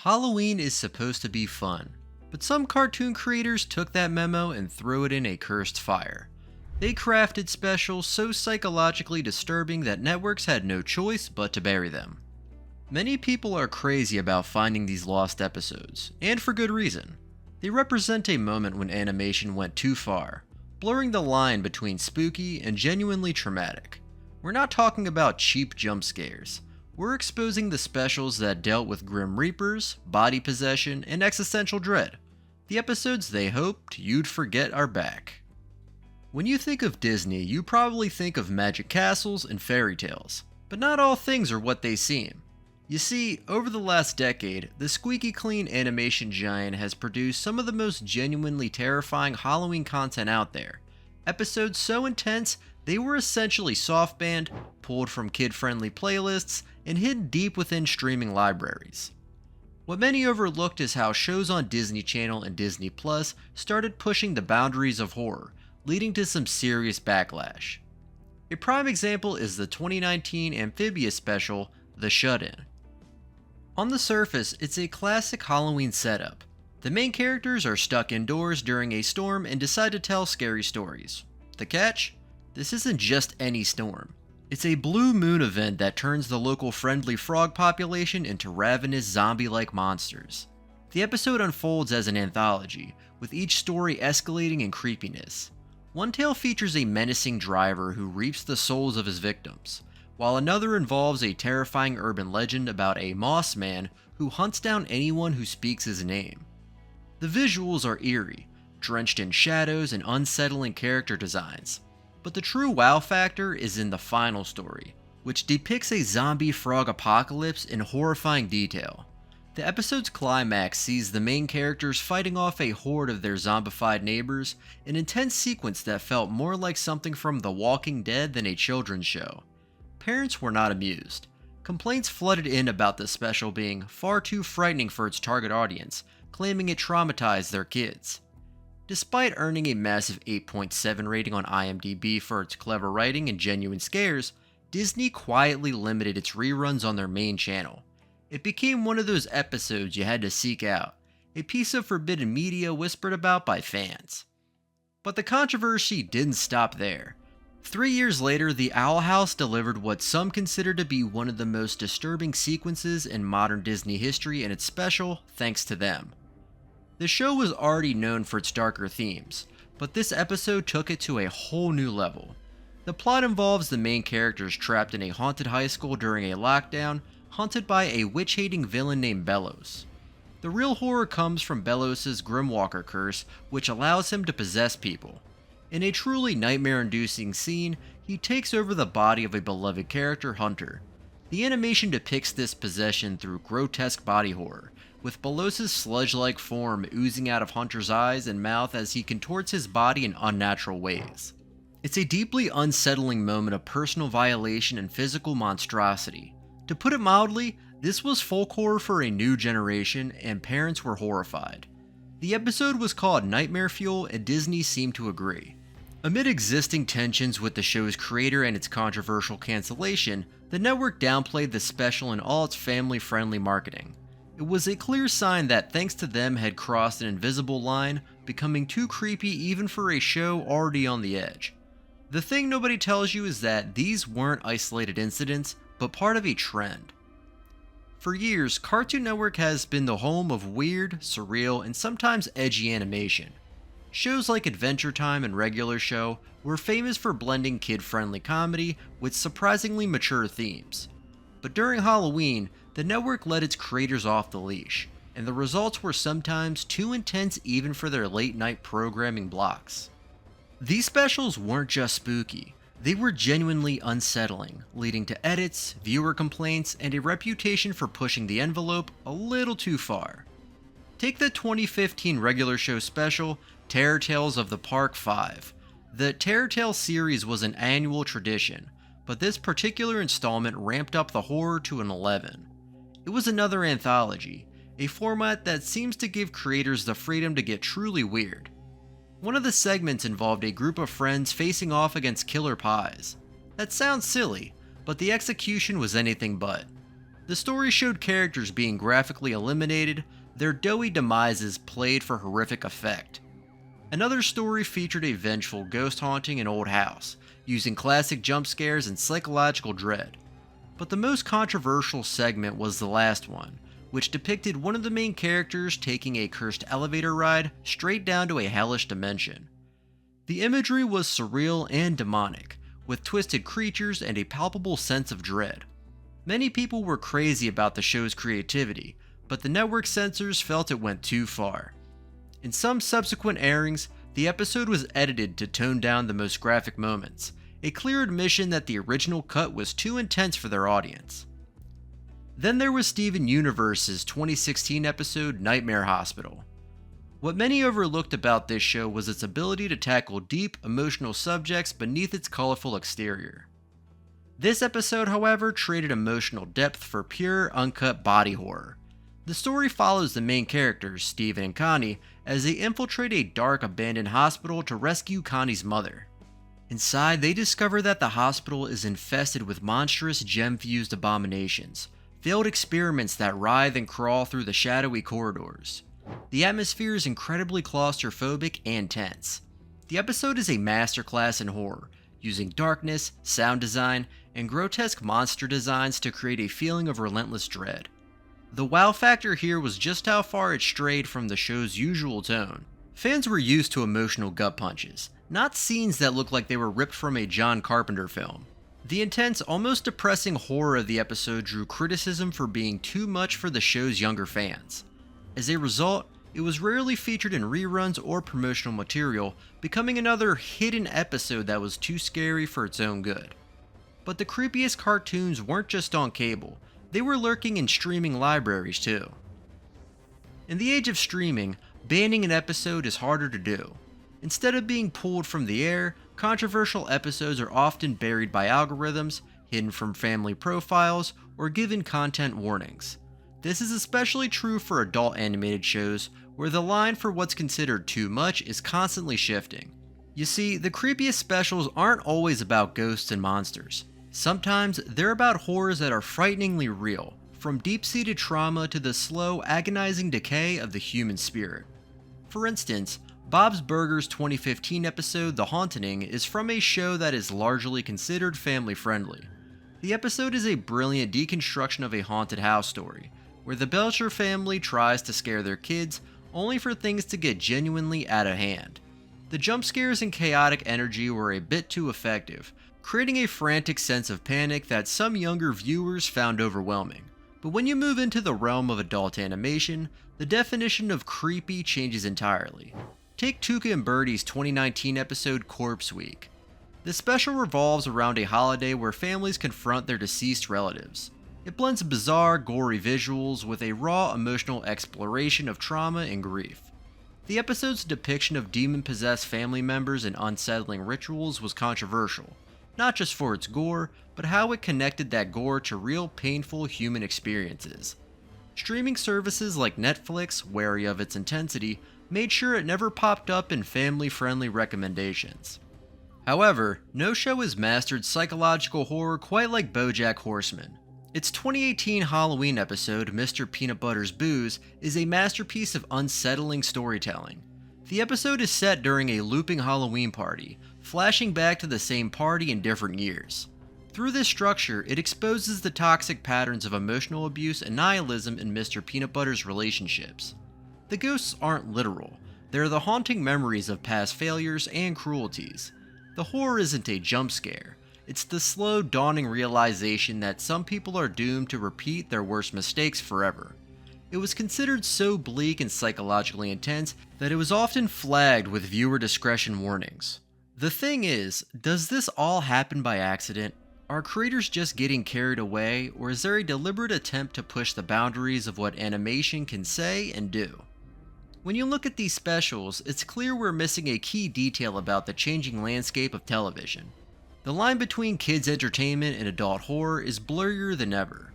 Halloween is supposed to be fun, but some cartoon creators took that memo and threw it in a cursed fire. They crafted specials so psychologically disturbing that networks had no choice but to bury them. Many people are crazy about finding these lost episodes, and for good reason. They represent a moment when animation went too far, blurring the line between spooky and genuinely traumatic. We're not talking about cheap jump scares. We're exposing the specials that dealt with grim reapers, body possession, and existential dread. The episodes they hoped you'd forget are back. When you think of Disney, you probably think of magic castles and fairy tales, but not all things are what they seem. You see, over the last decade, the squeaky clean animation giant has produced some of the most genuinely terrifying Halloween content out there. Episodes so intense, they were essentially soft banned, pulled from kid-friendly playlists, and hidden deep within streaming libraries. What many overlooked is how shows on Disney Channel and Disney Plus started pushing the boundaries of horror, leading to some serious backlash. A prime example is the 2019 Amphibia special, The Shut-In. On the surface, it's a classic Halloween setup. The main characters are stuck indoors during a storm and decide to tell scary stories. The catch? This isn't just any storm. It's a blue moon event that turns the local friendly frog population into ravenous zombie-like monsters. The episode unfolds as an anthology, with each story escalating in creepiness. One tale features a menacing driver who reaps the souls of his victims, while another involves a terrifying urban legend about a moss man who hunts down anyone who speaks his name. The visuals are eerie, drenched in shadows and unsettling character designs. But the true wow factor is in the final story, which depicts a zombie frog apocalypse in horrifying detail. The episode's climax sees the main characters fighting off a horde of their zombified neighbors, an intense sequence that felt more like something from The Walking Dead than a children's show. Parents were not amused. Complaints flooded in about the special being far too frightening for its target audience, claiming it traumatized their kids. Despite earning a massive 8.7 rating on IMDb for its clever writing and genuine scares, Disney quietly limited its reruns on their main channel. It became one of those episodes you had to seek out, a piece of forbidden media whispered about by fans. But the controversy didn't stop there. 3 years later, the Owl House delivered what some consider to be one of the most disturbing sequences in modern Disney history in its special, thanks to them. The show was already known for its darker themes, but this episode took it to a whole new level. The plot involves the main characters trapped in a haunted high school during a lockdown, haunted by a witch-hating villain named Bellows. The real horror comes from Bellows' Grimwalker curse, which allows him to possess people. In a truly nightmare-inducing scene, he takes over the body of a beloved character, Hunter. The animation depicts this possession through grotesque body horror, with Bellows' sludge-like form oozing out of Hunter's eyes and mouth as he contorts his body in unnatural ways. It's a deeply unsettling moment of personal violation and physical monstrosity. To put it mildly, this was folk horror for a new generation, and parents were horrified. The episode was called Nightmare Fuel, and Disney seemed to agree. Amid existing tensions with the show's creator and its controversial cancellation, the network downplayed the special in all its family-friendly marketing. It was a clear sign that thanks to them had crossed an invisible line, becoming too creepy even for a show already on the edge. The thing nobody tells you is that these weren't isolated incidents, but part of a trend. For years, Cartoon Network has been the home of weird, surreal, and sometimes edgy animation. Shows like Adventure Time and Regular Show were famous for blending kid-friendly comedy with surprisingly mature themes. But during Halloween, the network let its creators off the leash, and the results were sometimes too intense even for their late-night programming blocks. These specials weren't just spooky, they were genuinely unsettling, leading to edits, viewer complaints, and a reputation for pushing the envelope a little too far. Take the 2015 regular show special, Terror Tales of the Park 5. The Terror Tales series was an annual tradition, but this particular installment ramped up the horror to an 11. It was another anthology, a format that seems to give creators the freedom to get truly weird. One of the segments involved a group of friends facing off against killer pies. That sounds silly, but the execution was anything but. The story showed characters being graphically eliminated, their doughy demises played for horrific effect. Another story featured a vengeful ghost haunting an old house, using classic jump scares and psychological dread. But the most controversial segment was the last one, which depicted one of the main characters taking a cursed elevator ride straight down to a hellish dimension. The imagery was surreal and demonic, with twisted creatures and a palpable sense of dread. Many people were crazy about the show's creativity, but the network censors felt it went too far. In some subsequent airings, the episode was edited to tone down the most graphic moments, a clear admission that the original cut was too intense for their audience. Then there was Steven Universe's 2016 episode Nightmare Hospital. What many overlooked about this show was its ability to tackle deep, emotional subjects beneath its colorful exterior. This episode, however, traded emotional depth for pure, uncut body horror. The story follows the main characters, Steven and Connie, as they infiltrate a dark, abandoned hospital to rescue Connie's mother. Inside, they discover that the hospital is infested with monstrous, gem-fused abominations, failed experiments that writhe and crawl through the shadowy corridors. The atmosphere is incredibly claustrophobic and tense. The episode is a masterclass in horror, using darkness, sound design, and grotesque monster designs to create a feeling of relentless dread. The wow factor here was just how far it strayed from the show's usual tone. Fans were used to emotional gut punches, not scenes that looked like they were ripped from a John Carpenter film. The intense, almost depressing horror of the episode drew criticism for being too much for the show's younger fans. As a result, it was rarely featured in reruns or promotional material, becoming another hidden episode that was too scary for its own good. But the creepiest cartoons weren't just on cable, they were lurking in streaming libraries too. In the age of streaming, banning an episode is harder to do. Instead of being pulled from the air, controversial episodes are often buried by algorithms, hidden from family profiles, or given content warnings. This is especially true for adult animated shows, where the line for what's considered too much is constantly shifting. You see, the creepiest specials aren't always about ghosts and monsters. Sometimes they're about horrors that are frighteningly real, from deep-seated trauma to the slow, agonizing decay of the human spirit. For instance, Bob's Burgers' 2015 episode The Haunting is from a show that is largely considered family-friendly. The episode is a brilliant deconstruction of a haunted house story, where the Belcher family tries to scare their kids only for things to get genuinely out of hand. The jump scares and chaotic energy were a bit too effective, creating a frantic sense of panic that some younger viewers found overwhelming. But when you move into the realm of adult animation, the definition of creepy changes entirely. Take Tuca and Birdie's 2019 episode Corpse Week. The special revolves around a holiday where families confront their deceased relatives. It blends bizarre, gory visuals with a raw emotional exploration of trauma and grief. The episode's depiction of demon-possessed family members and unsettling rituals was controversial, not just for its gore, but how it connected that gore to real painful human experiences. Streaming services like Netflix, wary of its intensity, made sure it never popped up in family-friendly recommendations. However, no show has mastered psychological horror quite like BoJack Horseman. Its 2018 Halloween episode, Mr. Peanut Butter's Booze, is a masterpiece of unsettling storytelling. The episode is set during a looping Halloween party, flashing back to the same party in different years. Through this structure, it exposes the toxic patterns of emotional abuse and nihilism in Mr. Peanut Butter's relationships. The ghosts aren't literal, they're the haunting memories of past failures and cruelties. The horror isn't a jump scare, it's the slow dawning realization that some people are doomed to repeat their worst mistakes forever. It was considered so bleak and psychologically intense that it was often flagged with viewer discretion warnings. The thing is, does this all happen by accident? Are creators just getting carried away, or is there a deliberate attempt to push the boundaries of what animation can say and do? When you look at these specials, it's clear we're missing a key detail about the changing landscape of television. The line between kids' entertainment and adult horror is blurrier than ever.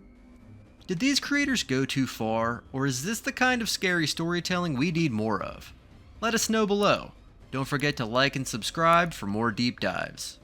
Did these creators go too far, or is this the kind of scary storytelling we need more of? Let us know below. Don't forget to like and subscribe for more deep dives.